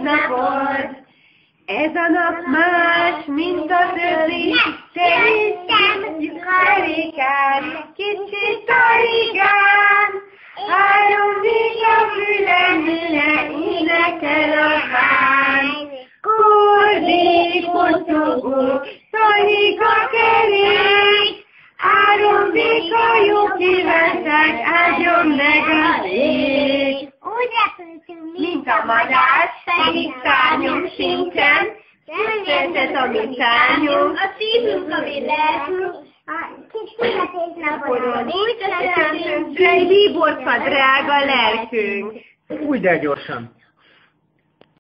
napod. Ez a nap más, mint a többi, szerintem karikán, kicsit karikán. 3 vika fülemre énekel a bány. Kordi, kocogó, szajlik a kerék. 3 vika jó kívánság, áldjon meg a ég. Úgy repültünk, Mint a madár, pedig szárnyunk sincsen, született a mi szárnyunk, a szívünk, ami lelkünk, a kis születésnapodon úgy de egy bíborka drága lelkünk. Úgy el gyorsan.